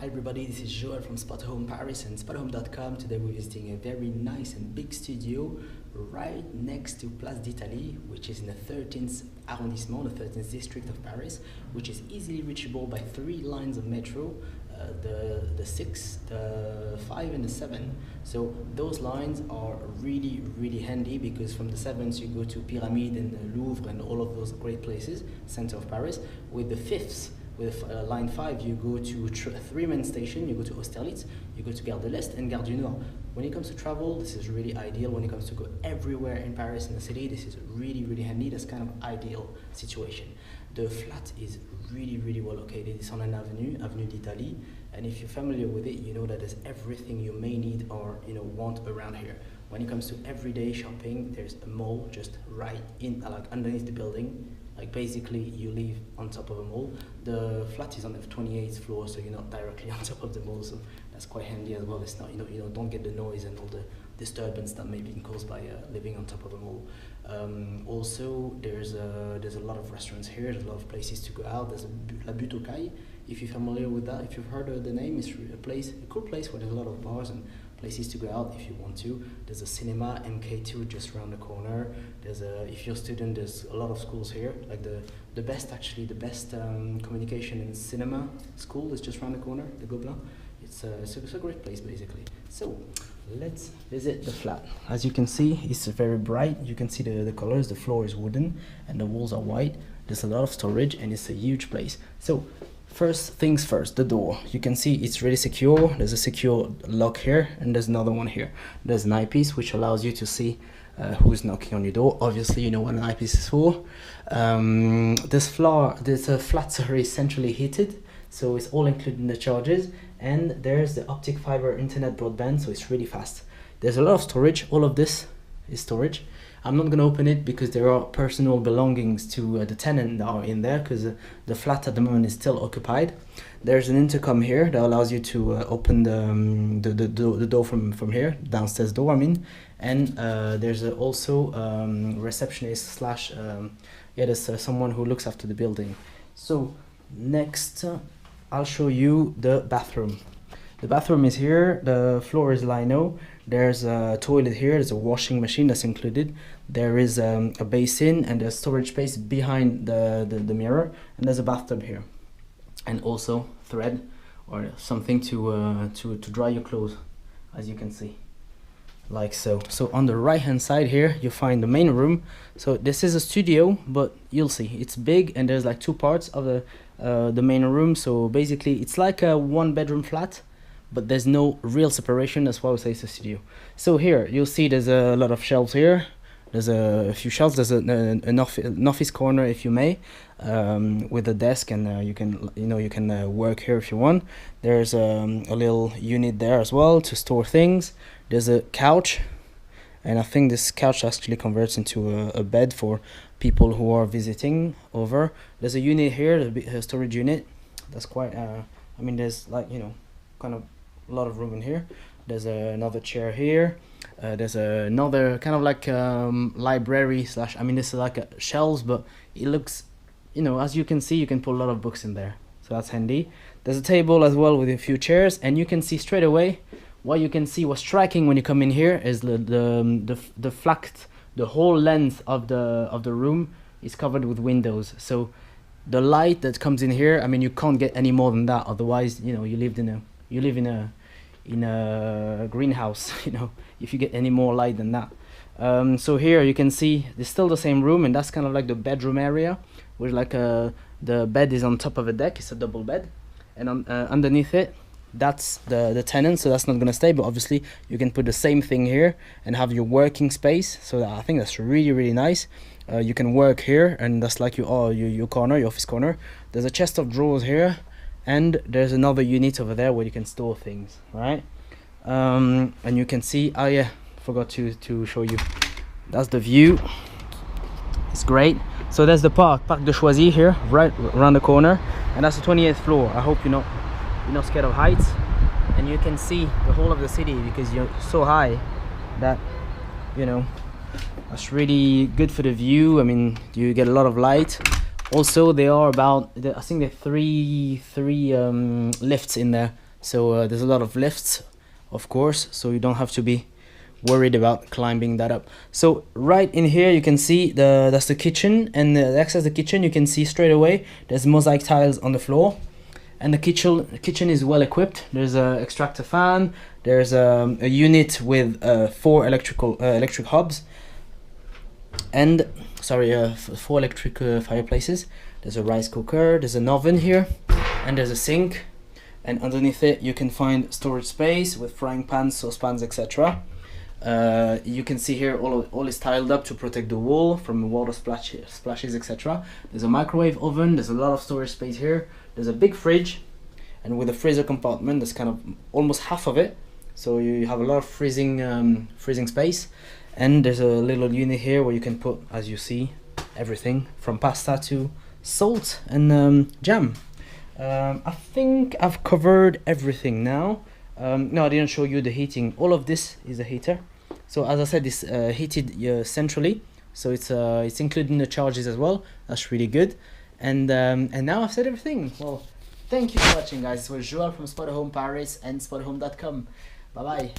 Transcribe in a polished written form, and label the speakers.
Speaker 1: Hi everybody, this is Joel from Spotahome Paris and Spotahome.com. Today we're visiting a very nice and big studio right next to Place d'Italie, which is in the 13th arrondissement, the 13th district of Paris, which is easily reachable by 3 lines of metro, the 6, the 5 and the 7. So those lines are really handy because from the 7th you go to Pyramide and the Louvre and all of those great places, center of Paris. With the 5th, with line 5, you go to 3 main station, you go to Austerlitz, you go to Gare de l'Est and Gare du Nord. When it comes to travel, this is really ideal. When it comes to go everywhere in Paris, in the city, this is really handy. That's kind of ideal situation. The flat is really well located. It's on an avenue, Avenue d'Italie, and if you're familiar with it, you know that there's everything you may need or want around here. When it comes to everyday shopping, there's a mall just right in, like underneath the building. Like basically you live on top of a mall. The flat is on the 28th floor, so you're not directly on top of the mall, so that's quite handy as well. It's not, you don't get the noise and all the disturbance that may be caused by living on top of a mall. Also, there's a lot of restaurants here. There's a lot of places to go out. There's La Butte aux Cailles, if you're familiar with that. If you've heard of the name, it's a cool place where there's a lot of bars and places to go out if you want to. There's a cinema, MK2, just around the corner. If you're a student, there's a lot of schools here. Like the best communication and cinema school is just around the corner, the Gobelin. It's a great place basically. So let's visit the flat. As you can see, it's very bright. You can see the colors. The floor is wooden and the walls are white. There's a lot of storage and it's a huge place. So first things first, the door. You can see it's really secure. There's a secure lock here and there's another one here. There's an eyepiece which allows you to see who's knocking on your door. Obviously you know what an eyepiece is for. This flats are centrally heated, so it's all included in the charges, and there's the optic fiber internet broadband, so it's really fast. There's a lot of storage. All of this is storage. I'm not going to open it because there are personal belongings to the tenant that are in there, because the flat at the moment is still occupied. There's an intercom here that allows you to open the door from here, downstairs door I mean, and there's also receptionist slash there's someone who looks after the building. So next I'll show you the bathroom. The bathroom is here. The floor is lino. There's a toilet here. There's a washing machine that's included. There is a basin and a storage space behind the mirror, and there's a bathtub here, and also thread or something to dry your clothes, as you can see, like so. So on the right hand side here you find the main room. So this is a studio, but you'll see it's big and there's like 2 parts of the main room. So basically it's like a 1-bedroom flat, but there's no real separation. That's why we say it's a studio. So here you'll see there's a lot of shelves here. There's a few shelves. There's an office corner, if you may, with a desk, and you can work here if you want. There's a little unit there as well to store things. There's a couch, and I think this couch actually converts into a bed for people who are visiting over. There's a unit here, a storage unit. That's quite. I mean, there's like kind of a lot of room in here. There's another chair here. There's another kind of like library slash, I mean this is like a shelves, but it looks, as you can see, you can put a lot of books in there, so that's handy. There's a table as well with a few chairs, and you can see straight away what you can see. What's striking when you come in here is the flat, the whole length of the room is covered with windows. So the light that comes in here, I mean, you can't get any more than that. Otherwise, you live in a greenhouse, if you get any more light than that. So here you can see there's still the same room, and that's kind of like the bedroom area, where like the bed is on top of a deck. It's a double bed, and underneath it, that's the tenant, so that's not gonna stay, but obviously you can put the same thing here and have your working space. So I think that's really nice. You can work here, and that's like your corner, your office corner. There's a chest of drawers here, and there's another unit over there where you can store things, right? And you can see, oh yeah, forgot to show you, that's the view. It's great. So there's the Parc de Choisy here, right around the corner, and that's the 28th floor. I hope you're not scared of heights, and you can see the whole of the city because you're so high that that's really good for the view. I mean, you get a lot of light. Also, there are I think there are three lifts in there, So there's a lot of lifts, of course, so you don't have to be worried about climbing that up. So right in here you can see that's the kitchen, and the access the kitchen, you can see straight away there's mosaic tiles on the floor, and the kitchen is well equipped. There's a extractor fan, there's a unit with 4 electric hobs, and 4 electric fireplaces. There's a rice cooker, there's an oven here, and there's a sink, and underneath it you can find storage space with frying pans, saucepans, etc. You can see here all is tiled up to protect the wall from water splashes, etc. There's a microwave oven, there's a lot of storage space here. There's a big fridge, and with a freezer compartment, that's kind of almost half of it, so you have a lot of freezing space. And there's a little unit here where you can put, as you see, everything from pasta to salt and jam. I think I've covered everything now. No, I didn't show you the heating. All of this is a heater. So as I said, it's heated centrally, so it's included in the charges as well. That's really good. And now I've said everything. Well, thank you for watching, guys. It was Joel from Spotahome Paris and Spotahome.com. Bye bye.